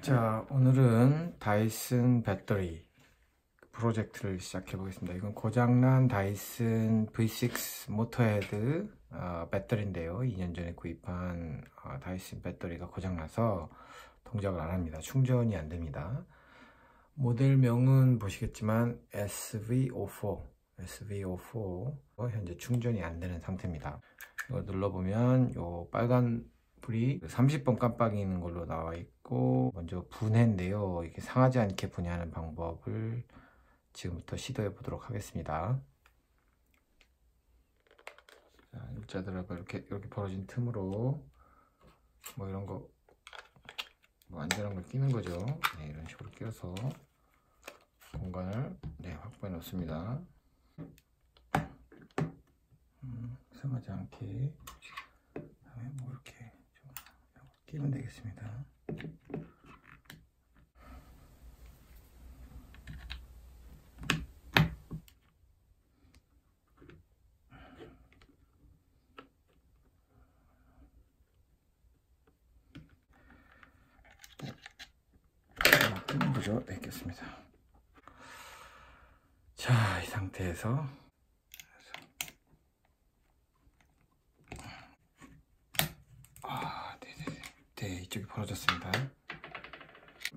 자, 오늘은 다이슨 배터리 프로젝트를 시작해 보겠습니다. 이건 고장난 다이슨 V6 모터헤드 배터리인데요. 2년 전에 구입한 다이슨 배터리가 고장나서 동작을 안 합니다. 충전이 안 됩니다. 모델명은 보시겠지만 SV04 현재 충전이 안 되는 상태입니다. 이거 눌러보면 요 빨간 불이 30번 깜빡이는 걸로 나와 있고, 먼저 분해인데요. 이게 상하지 않게 분해하는 방법을 지금부터 시도해 보도록 하겠습니다. 자, 일자들하고 이렇게 벌어진 틈으로 뭐 이런 거 뭐 안전한 걸 끼는 거죠. 네, 이런 식으로 끼워서 공간을 확보해 놓습니다. 상하지 않게 다음에 뭐 이렇게 좀 끼면 되겠습니다. 끼는 거죠. 네, 꼈습니다. 자, 이 상태에서 네, 이쪽이 벌어졌습니다.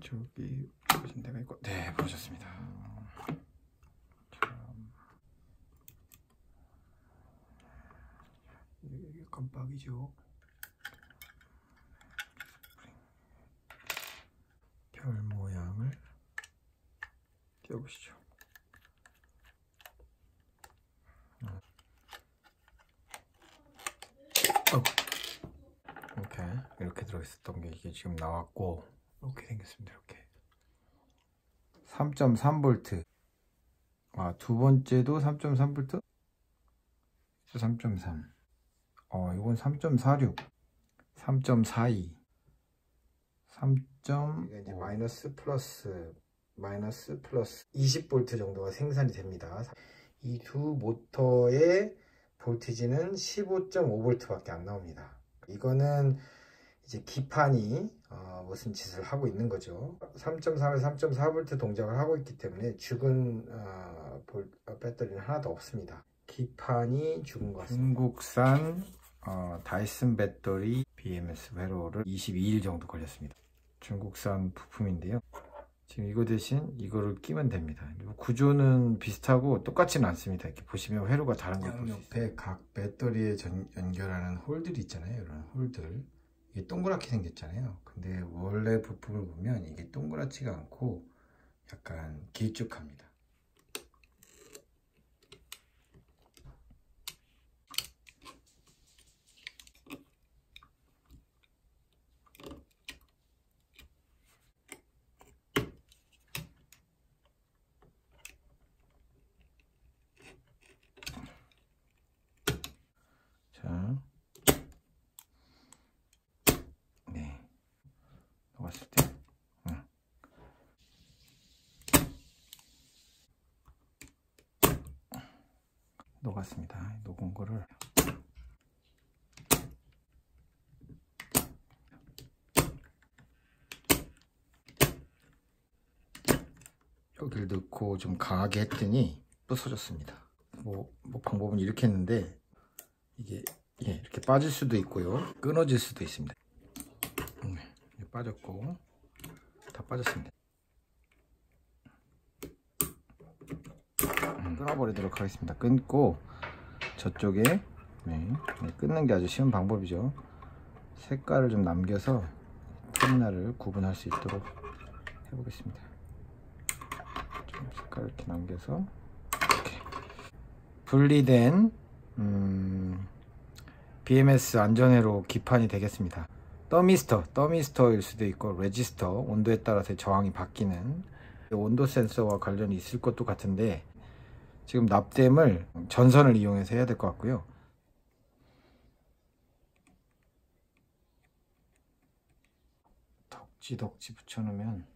저기 벌어진 데가 있고, 네, 벌어졌습니다. 이게 깜빡이죠. 별 모양을 띄워보시죠. 이렇게 들어있었던 게 이게 지금 나왔고, 이렇게 생겼습니다. 이렇게 3.3V. 두 번째도 3.3V, 3.3. 이건 3.46, 3.42, 3. 이게 마이너스 플러스 20V 정도가 생산이 됩니다. 이 두 모터의 볼티지는 15.5V 밖에 안 나옵니다. 이거는 이제 기판이 무슨 짓을 하고 있는 거죠. 3.3에서 3.4V 동작을 하고 있기 때문에 죽은 배터리는 하나도 없습니다. 기판이 죽은 것 같습니다. 중국산 다이슨 배터리 BMS 회로를 22일 정도 걸렸습니다. 중국산 부품인데요. 지금 이거 대신 이거를 끼면 됩니다. 구조는 비슷하고 똑같지는 않습니다. 이렇게 보시면 회로가 다른 걸 볼 수 있어요. 옆에 각 배터리에 연결하는 홀들이 있잖아요. 이런 홀들. 이게 동그랗게 생겼잖아요. 근데 원래 부품을 보면 이게 동그랗지가 않고 약간 길쭉합니다. 자, 네, 녹았을 때, 녹았습니다. 녹은 거를 여기를 넣고 좀 강하게 했더니 부서졌습니다. 뭐 방법은 이렇게 했는데 이게 이렇게 빠질 수도 있고요, 끊어질 수도 있습니다. 빠졌고 다 빠졌습니다. 끊어버리도록 하겠습니다. 끊고 저쪽에 끊는 게 아주 쉬운 방법이죠. 색깔을 좀 남겨서 터미널을 구분할 수 있도록 해보겠습니다. 좀 색깔을 이렇게 남겨서 이렇게 분리된 BMS 안전회로 기판이 되겠습니다. 더미스터일 수도 있고 레지스터, 온도에 따라서 저항이 바뀌는 온도 센서와 관련이 있을 것도 같은데, 지금 납땜을 전선을 이용해서 해야 될 것 같고요. 덕지 붙여놓으면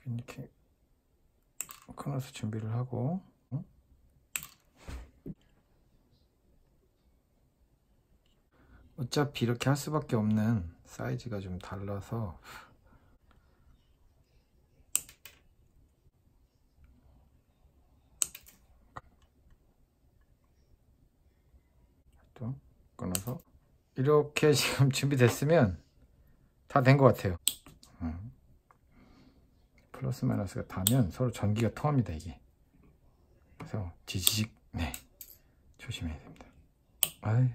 이렇게 끊어서 준비를 하고, 어차피 이렇게 할 수밖에 없는 사이즈가 좀 달라서 또 끊어서 이렇게 지금 준비됐으면 다 된 것 같아요. 플러스 마이너스가 닿으면 서로 전기가 통합니다, 이게. 그래서 지지직, 네, 조심해야 됩니다. 아이.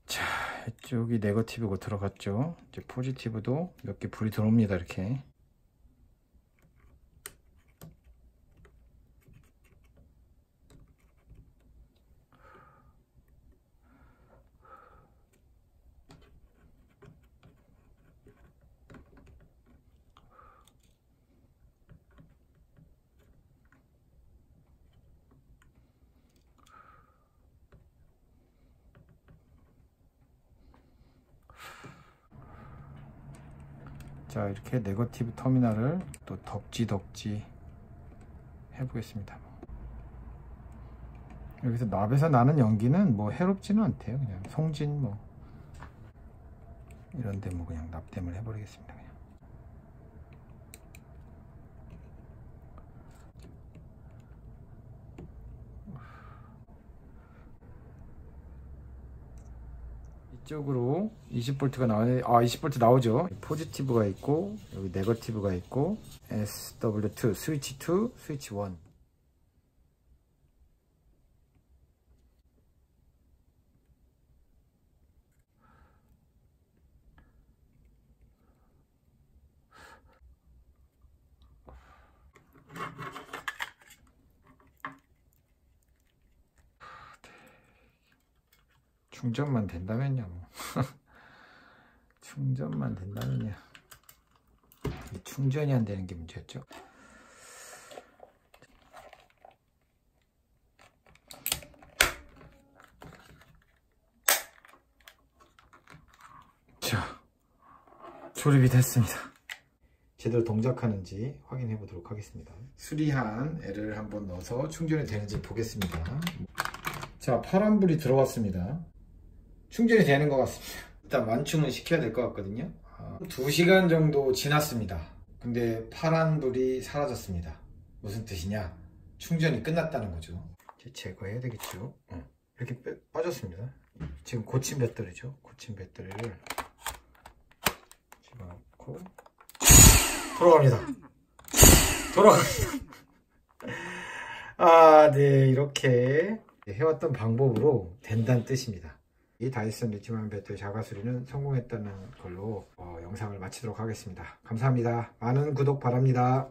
자, 이쪽이 네거티브고 들어갔죠. 이제 포지티브도 몇 개 불이 들어옵니다, 이렇게. 자, 이렇게 네거티브 터미널을 또 덕지 해보겠습니다. 여기서 납에서 나는 연기는 뭐 해롭지는 않대요. 그냥 송진 뭐 이런데 뭐 그냥 납땜을 해버리겠습니다. 그냥. 이쪽으로 20V가 나와요. 20V 나오죠. 포지티브가 있고 여기 네거티브가 있고 SW2 스위치 2 스위치 1. 충전만 된다면요. 뭐. 충전만 된다면요. 충전이 안 되는 게 문제였죠. 자, 조립이 됐습니다. 제대로 동작하는지 확인해 보도록 하겠습니다. 수리한 L을 한번 넣어서 충전이 되는지 보겠습니다. 자, 파란불이 들어왔습니다. 충전이 되는 것 같습니다. 일단 완충은 시켜야 될 것 같거든요. 2시간 정도 지났습니다. 근데 파란불이 사라졌습니다. 무슨 뜻이냐? 충전이 끝났다는 거죠. 이제 제거해야 되겠죠. 이렇게 빠졌습니다. 지금 고친 배터리죠. 고친 배터리를 집어넣고 돌아갑니다. 네, 이렇게 해왔던 방법으로 된다는 뜻입니다. 이 다이슨 리튬이온 배터리 자가수리는 성공했다는 걸로 영상을 마치도록 하겠습니다. 감사합니다. 많은 구독 바랍니다.